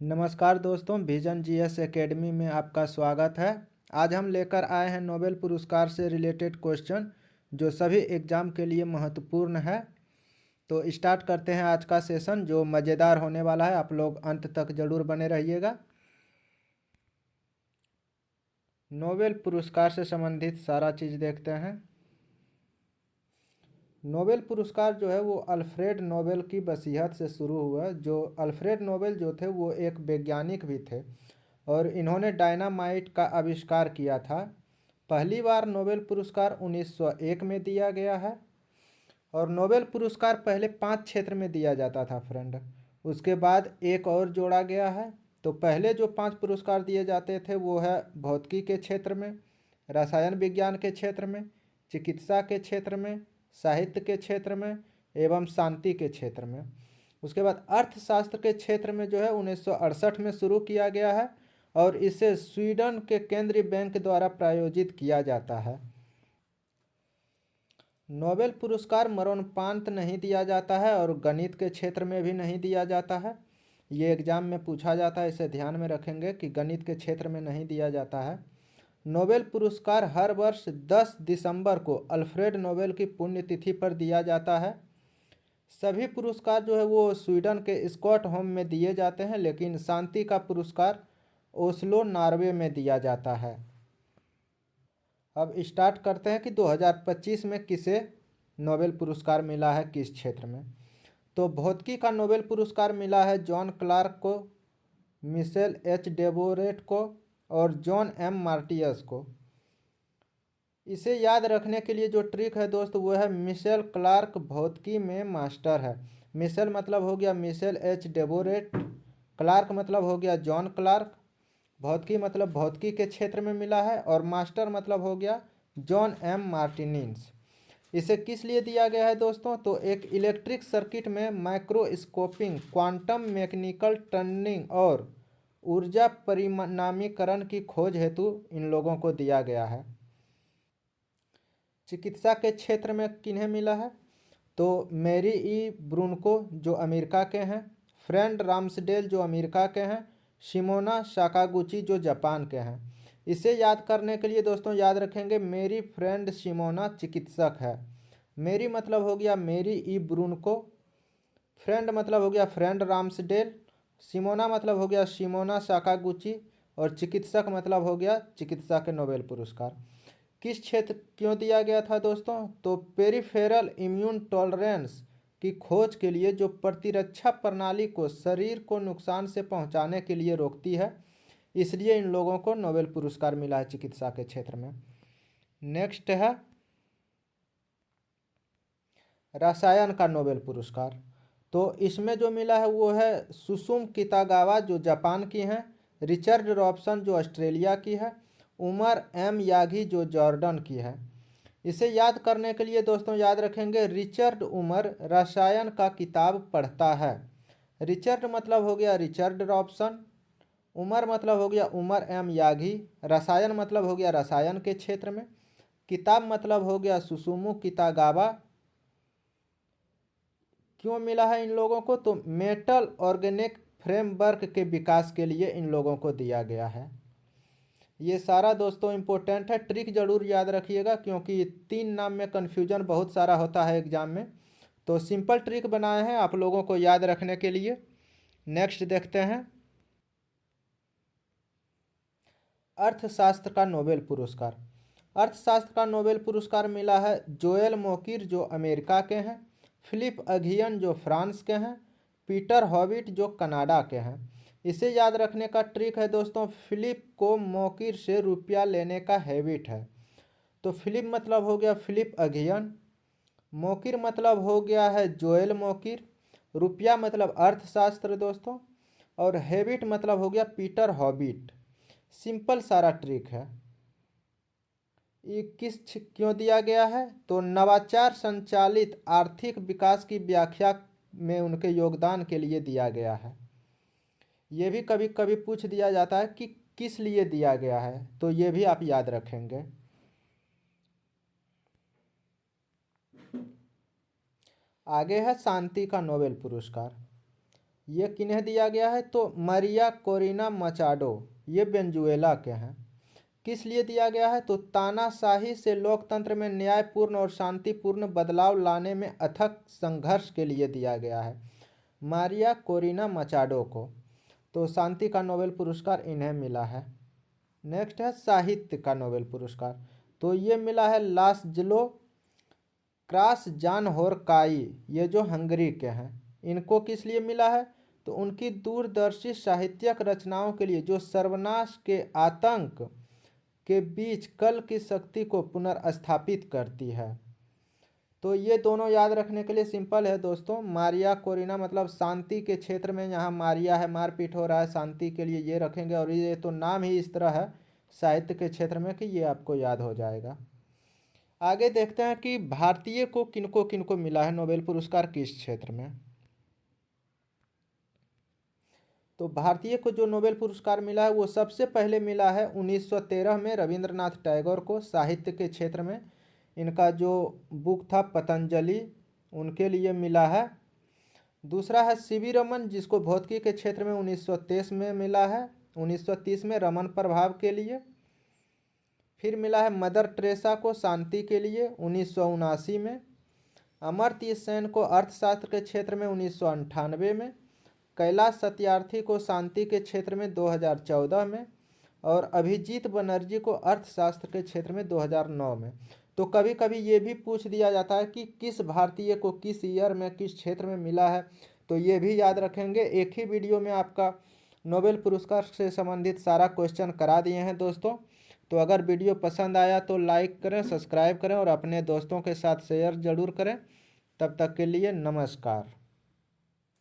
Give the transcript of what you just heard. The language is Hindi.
नमस्कार दोस्तों, विजन जीएस एकेडमी में आपका स्वागत है। आज हम लेकर आए हैं नोबेल पुरस्कार से रिलेटेड क्वेश्चन जो सभी एग्जाम के लिए महत्वपूर्ण है। तो स्टार्ट करते हैं आज का सेशन जो मज़ेदार होने वाला है। आप लोग अंत तक जरूर बने रहिएगा। नोबेल पुरस्कार से संबंधित सारा चीज़ देखते हैं। नोबेल पुरस्कार जो है वो अल्फ्रेड नोबेल की वसीयत से शुरू हुआ। जो अल्फ्रेड नोबेल जो थे वो एक वैज्ञानिक भी थे और इन्होंने डायनामाइट का आविष्कार किया था। पहली बार नोबेल पुरस्कार 1901 में दिया गया है और नोबेल पुरस्कार पहले 5 क्षेत्र में दिया जाता था फ्रेंड। उसके बाद एक और जोड़ा गया है। तो पहले जो 5 पुरस्कार दिए जाते थे वो है भौतिकी के क्षेत्र में, रसायन विज्ञान के क्षेत्र में, चिकित्सा के क्षेत्र में, साहित्य के क्षेत्र में एवं शांति के क्षेत्र में। उसके बाद अर्थशास्त्र के क्षेत्र में जो है 1968 में शुरू किया गया है और इसे स्वीडन के केंद्रीय बैंक द्वारा प्रायोजित किया जाता है। नोबेल पुरस्कार मरणोपरांत नहीं दिया जाता है और गणित के क्षेत्र में भी नहीं दिया जाता है। ये एग्जाम में पूछा जाता है, इसे ध्यान में रखेंगे कि गणित के क्षेत्र में नहीं दिया जाता है। नोबेल पुरस्कार हर वर्ष 10 दिसंबर को अल्फ्रेड नोबेल की पुण्यतिथि पर दिया जाता है। सभी पुरस्कार जो है वो स्वीडन के स्टॉकहोम में दिए जाते हैं, लेकिन शांति का पुरस्कार ओस्लो नॉर्वे में दिया जाता है। अब स्टार्ट करते हैं कि 2025 में किसे नोबेल पुरस्कार मिला है, किस क्षेत्र में। तो भौतिकी का नोबेल पुरस्कार मिला है जॉन क्लार्क को, मिशेल एच डेबोरेट को और जॉन एम मार्टियस को। इसे याद रखने के लिए जो ट्रिक है दोस्त वो है मिशेल क्लार्क भौतिकी में मास्टर है। मिशेल मतलब हो गया मिशेल एच डेबोरेट, क्लार्क मतलब हो गया जॉन क्लार्क, भौतिकी मतलब भौतिकी के क्षेत्र में मिला है और मास्टर मतलब हो गया जॉन एम मार्टिनिस। इसे किस लिए दिया गया है दोस्तों? तो एक इलेक्ट्रिक सर्किट में माइक्रोस्कोपिंग, क्वांटम मैकेनिकल टनलिंग और ऊर्जा परिणामीकरण की खोज हेतु इन लोगों को दिया गया है। चिकित्सा के क्षेत्र में किन्हें मिला है? तो मैरी ई ब्रूनको जो अमेरिका के हैं, फ्रेंड राम्सडेल जो अमेरिका के हैं, शिमोना साकागुची जो जापान के हैं। इसे याद करने के लिए दोस्तों याद रखेंगे मेरी फ्रेंड शिमोना चिकित्सक है। मेरी मतलब हो गया मेरी ई ब्रूनको, फ्रेंड मतलब हो गया फ्रेंड राम्सडेल, शिमोना मतलब हो गया शिमोना साकागुची और चिकित्सक मतलब हो गया चिकित्सा के नोबेल पुरस्कार। किस क्षेत्र क्यों दिया गया था दोस्तों? तो पेरिफेरल इम्यून टॉलरेंस की खोज के लिए जो प्रतिरक्षा प्रणाली को शरीर को नुकसान से पहुंचाने के लिए रोकती है, इसलिए इन लोगों को नोबेल पुरस्कार मिला है चिकित्सा के क्षेत्र में। नेक्स्ट है रसायन का नोबेल पुरस्कार। तो इसमें जो मिला है वो है सुसुम कितागावा जो जापान की हैं, रिचर्ड रॉबसन जो ऑस्ट्रेलिया की है, उमर एम यागी जो जॉर्डन की है। इसे याद करने के लिए दोस्तों याद रखेंगे रिचर्ड उमर रसायन का किताब पढ़ता है। रिचर्ड मतलब हो गया रिचर्ड रॉबसन, उमर मतलब हो गया उमर एम यागी, रसायन मतलब हो गया रसायन के क्षेत्र में, किताब मतलब हो गया सुसुमु कितागावा। क्यों मिला है इन लोगों को? तो मेटल ऑर्गेनिक फ्रेमवर्क के विकास के लिए इन लोगों को दिया गया है। ये सारा दोस्तों इंपॉर्टेंट है, ट्रिक जरूर याद रखिएगा क्योंकि 3 नाम में कन्फ्यूजन बहुत सारा होता है एग्जाम में। तो सिंपल ट्रिक बनाए हैं आप लोगों को याद रखने के लिए। नेक्स्ट देखते हैं अर्थशास्त्र का नोबेल पुरस्कार। अर्थशास्त्र का नोबेल पुरस्कार मिला है जोएल मोकिर जो अमेरिका के हैं, फिलिप अघियन जो फ्रांस के हैं, पीटर हॉविट जो कनाडा के हैं। इसे याद रखने का ट्रिक है दोस्तों, फिलिप को मोकिर से रुपया लेने का हैबिट है। तो फिलिप मतलब हो गया फिलिप अघियन, मोकिर मतलब हो गया है जोएल मोकिर, रुपया मतलब अर्थशास्त्र दोस्तों, और हैबिट मतलब हो गया पीटर हॉबिट। सिंपल सारा ट्रिक है। ये क्यों दिया गया है? तो नवाचार संचालित आर्थिक विकास की व्याख्या में उनके योगदान के लिए दिया गया है। ये भी कभी कभी पूछ दिया जाता है कि किस लिए दिया गया है, तो ये भी आप याद रखेंगे। आगे है शांति का नोबेल पुरस्कार। ये किन्हें दिया गया है? तो मारिया कोरिना मचाडो, ये वेनेजुएला के हैं। किस लिए दिया गया है? तो तानाशाही से लोकतंत्र में न्यायपूर्ण और शांतिपूर्ण बदलाव लाने में अथक संघर्ष के लिए दिया गया है मारिया कोरिना मचाडो को। तो शांति का नोबेल पुरस्कार इन्हें मिला है। नेक्स्ट है साहित्य का नोबेल पुरस्कार। तो ये मिला है लास्लो क्रास जानहोरकाई, ये जो हंगरी के हैं। इनको किस लिए मिला है? तो उनकी दूरदर्शी साहित्यिक रचनाओं के लिए, जो सर्वनाश के आतंक के बीच कल की शक्ति को पुनर्स्थापित करती है। तो ये दोनों याद रखने के लिए सिंपल है दोस्तों। मारिया कोरिना मतलब शांति के क्षेत्र में, यहाँ मारिया है, मारपीट हो रहा है, शांति के लिए ये रखेंगे। और ये तो नाम ही इस तरह है साहित्य के क्षेत्र में कि ये आपको याद हो जाएगा। आगे देखते हैं कि भारतीय को किनको किनको मिला है नोबेल पुरस्कार किस क्षेत्र में। तो भारतीय को जो नोबेल पुरस्कार मिला है वो सबसे पहले मिला है 1913 में रविंद्रनाथ टैगोर को, साहित्य के क्षेत्र में। इनका जो बुक था पतंजलि, उनके लिए मिला है। दूसरा है सीवी रमन, जिसको भौतिकी के क्षेत्र में 1923 में मिला है, 1930 में रमन प्रभाव के लिए। फिर मिला है मदर टेरेसा को शांति के लिए 1979 में। अमर्त्य सेन को अर्थशास्त्र के क्षेत्र में 1998 में। कैलाश सत्यार्थी को शांति के क्षेत्र में 2014 में। और अभिजीत बनर्जी को अर्थशास्त्र के क्षेत्र में 2009 में। तो कभी कभी ये भी पूछ दिया जाता है कि किस भारतीय को किस ईयर में किस क्षेत्र में मिला है, तो ये भी याद रखेंगे। एक ही वीडियो में आपका नोबेल पुरस्कार से संबंधित सारा क्वेश्चन करा दिए हैं दोस्तों। तो अगर वीडियो पसंद आया तो लाइक करें, सब्सक्राइब करें और अपने दोस्तों के साथ शेयर ज़रूर करें। तब तक के लिए नमस्कार।